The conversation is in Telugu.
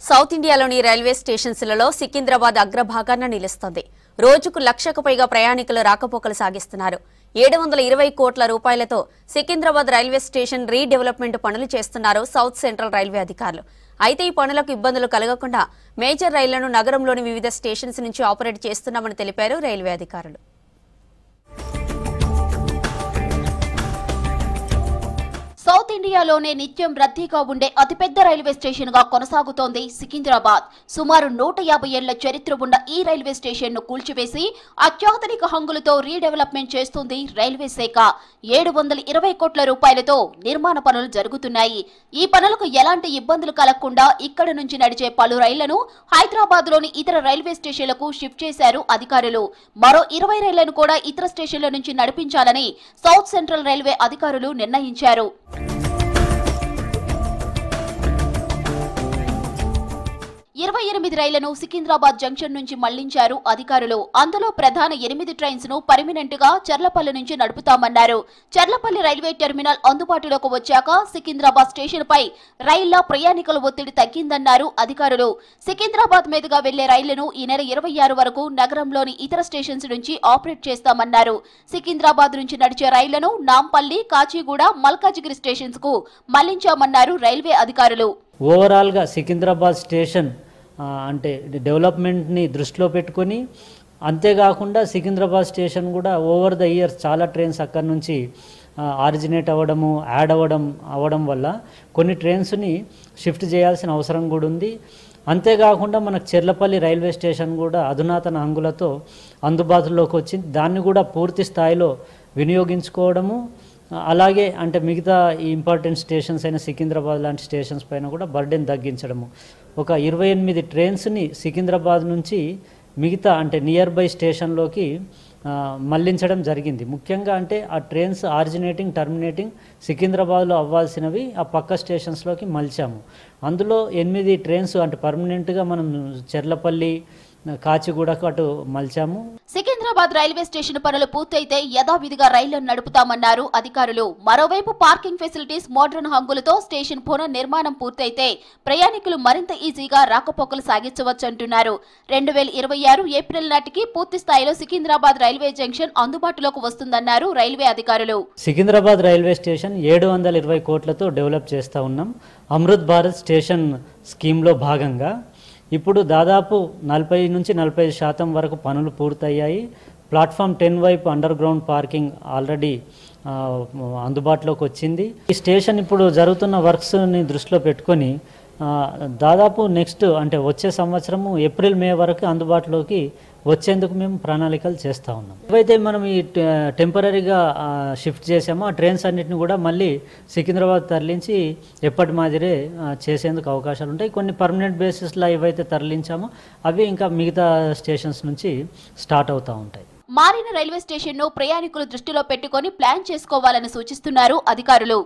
సౌత్ ఇండియాలోని రైల్వే స్టేషన్స్లలో సికింద్రాబాద్ అగ్రభాగాన నిలుస్తుంది. రోజుకు లక్షకు పైగా ప్రయాణికులు రాకపోకలు సాగిస్తున్నారు. 720 కోట్ల రూపాయలతో సికింద్రాబాద్ రైల్వే స్టేషన్ రీడెవలప్మెంట్ పనులు చేస్తున్నారు సౌత్ సెంట్రల్ రైల్వే అధికారులు. అయితే ఈ పనులకు ఇబ్బందులు కలగకుండా మేజర్ రైళ్లను నగరంలోని వివిధ స్టేషన్స్ నుంచి ఆపరేట్ చేస్తున్నామని తెలిపారు రైల్వే అధికారులు. సౌత్ ఇండియాలోనే నిత్యం రద్దీగా ఉండే అతిపెద్ద రైల్వే స్టేషన్ గా కొనసాగుతోంది సికింద్రాబాద్. సుమారు 150 ఏళ్ల చరిత్ర ఉన్న ఈ రైల్వే స్టేషన్ ను కూల్చివేసి అత్యాధునిక హంగులతో రీడెవలప్మెంట్ చేస్తుంది రైల్వే శాఖ. 720 కోట్ల రూపాయలతో నిర్మాణ పనులు జరుగుతున్నాయి. ఈ పనులకు ఎలాంటి ఇబ్బందులు కలగకుండా ఇక్కడ నుంచి నడిచే పలు రైళ్లను హైదరాబాద్ లోని ఇతర రైల్వే స్టేషన్లకు షిఫ్ట్ చేశారు అధికారులు. మరో 20 రైళ్లను కూడా ఇతర స్టేషన్ల నుంచి నడిపించాలని సౌత్ సెంట్రల్ రైల్వే అధికారులు నిర్ణయించారు. 28 రైళ్లను సికింద్రాబాద్ జంక్షన్ నుంచి మళ్లించారు అధికారులు. అందులో ప్రధాన 8 ట్రైన్స్ ను పర్మినెంట్ గా చర్లపల్లి నుంచి నడుపుతామన్నారు. చర్లపల్లి రైల్వే టెర్మినల్ అందుబాటులోకి వచ్చాక సికింద్రాబాద్ స్టేషన్ పై రైళ్ల ప్రయాణికుల ఒత్తిడి తగ్గిందన్నారు అధికారులు. సికింద్రాబాద్ మీదుగా వెళ్లే రైళ్లను ఈ నెల 26 వరకు నగరంలోని ఇతర స్టేషన్స్ నుంచి ఆపరేట్ చేస్తామన్నారు. సికింద్రాబాద్ నుంచి నడిచే రైళ్లను నాంపల్లి, కాచిగూడ, మల్కాజిగిరి స్టేషన్స్ కు మళ్లించామన్నారు రైల్వే అధికారులు. ఓవరాల్ గా సికింద్రాబాద్ స్టేషన్ అంటే డెవలప్మెంట్ని దృష్టిలో పెట్టుకొని, అంతేకాకుండా సికింద్రాబాద్ స్టేషన్ కూడా ఓవర్ ద ఇయర్స్ చాలా ట్రైన్స్ అక్కడి నుంచి ఆరిజినేట్ అవ్వడము, యాడ్ అవ్వడం వల్ల కొన్ని ట్రైన్స్ని షిఫ్ట్ చేయాల్సిన అవసరం కూడా ఉంది. అంతేకాకుండా మనకు చెర్లపల్లి రైల్వే స్టేషన్ కూడా అధునాతన హంగులతో అందుబాటులోకి వచ్చింది. దాన్ని కూడా పూర్తి స్థాయిలో వినియోగించుకోవడము, అలాగే అంటే మిగతా ఈ ఇంపార్టెంట్ స్టేషన్స్ అయిన సికింద్రాబాద్ లాంటి స్టేషన్స్ పైన కూడా బర్డెన్ తగ్గించడము. ఒక 28 ట్రైన్స్ని సికింద్రాబాద్ నుంచి మిగతా అంటే నియర్ బై స్టేషన్లోకి మళ్లించడం జరిగింది. ముఖ్యంగా అంటే ఆ ట్రైన్స్ ఆరిజినేటింగ్, టర్మినేటింగ్ సికింద్రాబాద్లో అవ్వాల్సినవి ఆ పక్క స్టేషన్స్లోకి మలిచాము. అందులో 8 ట్రైన్స్ అంటే పర్మనెంట్గా మనం చెర్లపల్లి, కాచిగూడకు అటు మలిచాము. సికింద్రాబాద్ రైల్వే స్టేషన్ పనులు పూర్తయితే యథావిధిగా రైళ్లను నడుపుతామన్నారు అధికారులు. మరోవైపు పార్కింగ్ ఫెసిలిటీస్, మోడర్న్ హంగులతో స్టేషన్ పునర్నిర్మాణం పూర్తయితే ప్రయాణికులు మరింత ఈజీగా రాకపోకలు సాగించవచ్చంటున్నారు. 2026 ఏప్రిల్ నాటికి పూర్తి స్థాయిలో సికింద్రాబాద్ రైల్వే జంక్షన్ అందుబాటులోకి వస్తుందన్నారు రైల్వే అధికారులు. సికింద్రాబాద్ రైల్వే స్టేషన్ 720 కోట్లతో డెవలప్ చేస్తూ ఉన్నాం. అమృత్ భారత్ స్టేషన్ స్కీమ్లో భాగంగా ఇప్పుడు దాదాపు 40 నుంచి 45% వరకు పనులు పూర్తయ్యాయి. ప్లాట్ఫామ్ 10 వైపు అండర్ గ్రౌండ్ పార్కింగ్ ఆల్రెడీ అందుబాటులోకి వచ్చింది. ఈ స్టేషన్ ఇప్పుడు జరుగుతున్న వర్క్స్ని దృష్టిలో పెట్టుకొని దాదాపు నెక్స్ట్ అంటే వచ్చే సంవత్సరము ఏప్రిల్, మే వరకు అందుబాటులోకి వచ్చేందుకు మేము ప్రణాళికలు చేస్తూ ఉన్నాం. ఏవైతే మనం ఈ టెంపరీగా షిఫ్ట్ చేసామో ఆ ట్రైన్స్ అన్నిటిని కూడా మళ్ళీ సికింద్రాబాద్ తరలించి ఎప్పటి మాదిరే చేసేందుకు అవకాశాలు ఉంటాయి. కొన్ని పర్మనెంట్ బేసిస్లో ఏవైతే తరలించామో అవి ఇంకా మిగతా స్టేషన్స్ నుంచి స్టార్ట్ అవుతూ ఉంటాయి. మారిన రైల్వే స్టేషన్ ను ప్రయాణికులు దృష్టిలో పెట్టుకొని ప్లాన్ చేసుకోవాలని సూచిస్తున్నారు అధికారులు.